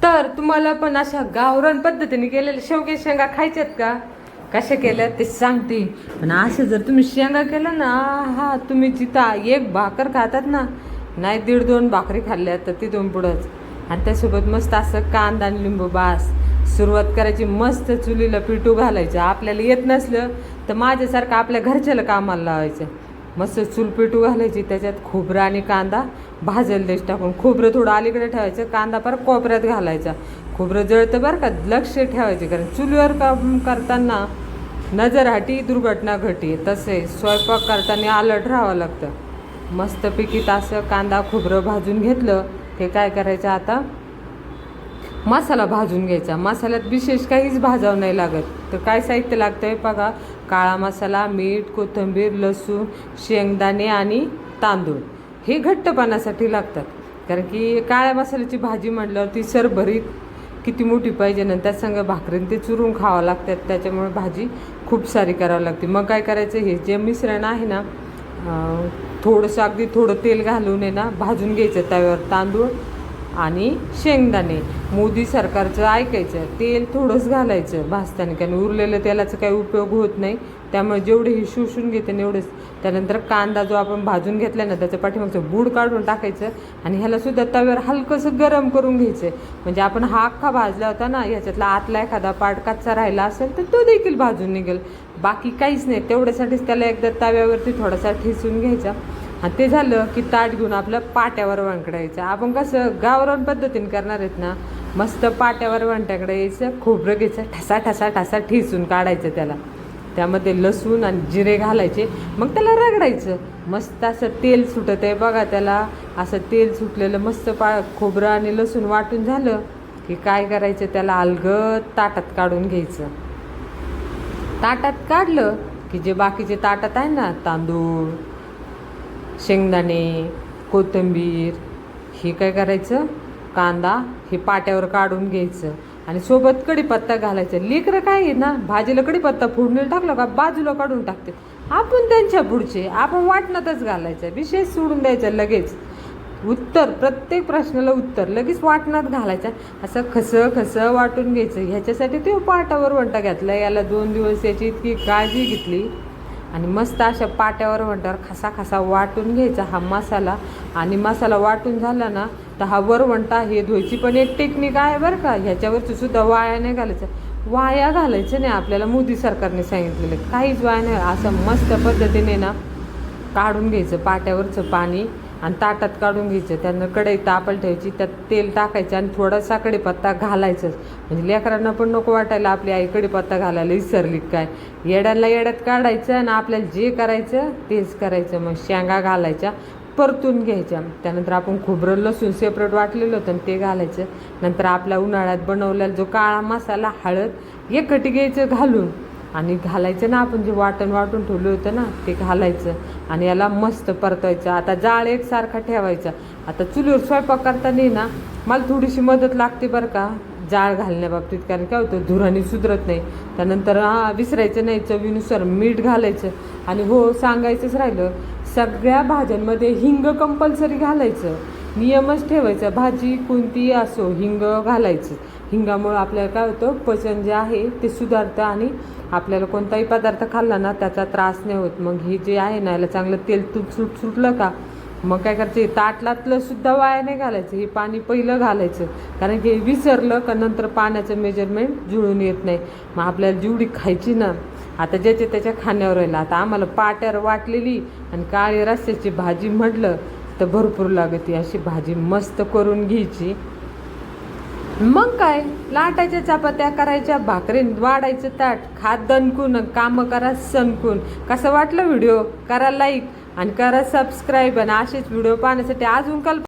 तर तुम्हाला पण अशा गावरान पद्धतीने केलेल्या शेवग्याच्या शेंगा खायच्यात का? कशा केल्या ते सांगते. पण असं जर तुम्ही शेंगा केलं ना, हा तुम्ही जिथं एक भाकर खातात ना, नाही 1.5-2 भाकरी खाल्ल्या तर तिथून पुढंच. आणि त्यासोबत मस्त असं कांदा आणि लिंबू बास. सुरुवात करायची मस्त चुलीला पिठू घालायचं. आपल्याला येत नसलं तर माझ्यासारखं आपल्या घरच्याला कामाला लावायचं. मस्त चूल पिठू घालायची, त्याच्यात खोबरं आणि कांदा भाजायला द्यायचं टाकून. खोबरं थोडं अलीकडे ठेवायचं, कांदा परत कोपऱ्यात घालायचा. खोबरं जळतं बरं का, लक्ष ठेवायचे, कारण चुलीवर काम करताना नजर हाटी दुर्घटना घटी. तसे स्वयंपाक करताना अलर्ट राहावं लागतं. मस्तपैकी असं कांदा खोबरं भाजून घेतलं ते काय करायचं, आता मसाला भाजून घ्यायचा. मसाल्यात विशेष काहीच भाजावं नाही लागत. तर काय साहित्य लागतं आहे बघा, काळा मसाला, मीठ, कोथिंबीर, लसूण, शेंगदाणे आणि तांदूळ. हे घट्टपणासाठी लागतात, कारण की काळ्या मसाल्याची भाजी म्हटल्यावर ती सरभरीत किती मोठी पाहिजे ना, त्या संग भाकरीन ते चुरून खावं लागतात. त्याच्यामुळे भाजी खूप सारी करावी लागते. मग काय करायचं, हे जे मिश्रण आहे ना, थोडंसं अगदी थोडं तेल घालून आहे ना भाजून घ्यायचं तव्यावर तांदूळ आणि शेंगदाणे. मोदी सरकारचं ऐकायचं, तेल थोडंच घालायचं भाजताना, कारण उरलेलं तेलाचा काही उपयोग होत नाही. त्यामुळे जेवढे हे शोषून घेते एवढंच. त्यानंतर कांदा जो आपण भाजून घेतला ना, त्याच्या पाठीमागचं बूड काढून टाकायचं आणि ह्यालासुद्धा तव्यावर हलकंसं गरम करून घ्यायचं. म्हणजे आपण हा अख्खा भाजला होता ना, ह्याच्यातला आतला एखादा पार्ट कच्चा राहिला असेल तर तो देखील भाजून निघेल. बाकी काहीच नाही. तेवढ्यासाठीच त्याला एकदा तव्यावरती थोडासा ठेचून घ्यायचा. आणि ते झालं की ताट घेऊन आपलं पाट्यावर वंकडायचं. आपण कसं गावरान पद्धतीने करणार आहेत ना, मस्त पाट्यावर वंट्याकडे यायचं, खोबरं घ्यायचं, ठसा ठसा ठसा ठेचून काढायचं त्याला. त्यामध्ये लसूण आणि जिरे घालायचे, मग त्याला रगडायचं. मस्त असं तेल सुटत आहे बघा त्याला. असं तेल सुटलेलं मस्त खोबरं आणि लसूण वाटून झालं की काय करायचं, त्याला अलगद ताटात काढून घ्यायचं. ताटात काढलं की जे बाकीचे ताटात आहे ना, तांदूळ, शेंगदाणे, कोथिंबीर, हे काय करायचं, कांदा, हे पाट्यावर काढून घ्यायचं. आणि सोबत कढीपत्ता घालायचं. लेकरं काय आहे ना, भाजीला कढीपत्ता फोडणीला टाकलं का बाजूला काढून टाकते. आपण त्यांच्या पुढचे, आपण वाटणातच घालायचं, विशेष सोडून द्यायचं. लगेच उत्तर, प्रत्येक प्रश्नाला उत्तर लगेच वाटणात घालायचं. असं खसं वाटून घ्यायचं. ह्याच्यासाठी ते पाटावर वंटा घेतला. याला 2 दिवस याची इतकी काळजी घेतली. आणि मस्त अशा पाट्यावर वंट्यावर खसा वाटून घ्यायचा हा मसाला. आणि मसाला वाटून झाला ना, तर हा वरवंटा हे धुवायची पण एक टेक्निक आहे बरं का. ह्याच्यावरची सुद्धा वाया नाही घालायचं. वाया घालायचं नाही, आपल्याला मोदी सरकारने सांगितलेलं काहीच वाया नाही. असं मस्त पद्धतीने ना काढून घ्यायचं पाट्यावरचं पाणी आणि ताटात काढून घ्यायचं. त्यांना कढई तापायला ठेवायची, त्यात तेल टाकायचं आणि थोडासा कढीपत्ता घालायचंच. म्हणजे लेकरांना पण नको वाटायला आपली आई कढीपत्ता घालायला विसरली काय. येड्यात काढायचं आणि आपल्याला जे करायचं तेच करायचं. मग शेंगा घालायच्या, परतून घ्यायच्या. त्यानंतर आपण खोबरं लसूण सेपरेट वाटलेलं होतं ते घालायचं. नंतर आपल्या उन्हाळ्यात बनवलेला जो काळा मसाला, हळद एकटी घ्यायचं घालून आणि घालायचं ना, आपण जे वाटून ठेवलं होतं ना ते घालायचं आणि याला मस्त परतायचं. आता जाळ एकसारखा ठेवायचा. आता चुलीवर स्वयंपाक करताना ना मला थोडीशी मदत लागते बरं का जाळ घालण्याबाबतीत, कारण काय होतं धुराणी सुधरत नाही. त्यानंतर विसरायचं नाही, चवीनुसार मीठ घालायचं. आणि हो, सांगायचंच राहिलं, सगळ्या भाज्यांमध्ये हिंग कंपल्सरी घालायचं. नियमच ठेवायचा, भाजी कोणतीही असो हिंग घालायचं. हिंगामुळं आपल्याला काय होतं, पचन जे आहे ते सुधारतं आणि आपल्याला कोणताही पदार्थ खाल्ला ना त्याचा त्रास नाही होत. मग हे जे आहे ना, याला चांगलं तेल तूप सुटलं का मग काय करायचं, ताटलातलं सुद्धा वाया नाही घालायचं. हे पाणी पहिलं घालायचं, कारण की विसरलं का नंतर पाण्याचं मेजरमेंट जुळून येत नाही. मग आपल्याला जेवढी खायची ना, आता ज्याच्या त्याच्या खाण्यावर राहिलं. आता आम्हाला पाट्यावर वाटलेली आणि काळी रस्स्याची भाजी म्हटलं तर भरपूर लागते. अशी भाजी मस्त करून घ्यायची. मग काय, लाटायच्या चपात्या करायच्या, भाकरीन वाढायचं ताट, खात दणकून, कामं करा सणकून. कसं वाटलं व्हिडिओ, करा लाईक आणि करा सबस्क्राईब. आणि असेच व्हिडिओ पाहण्यासाठी अजून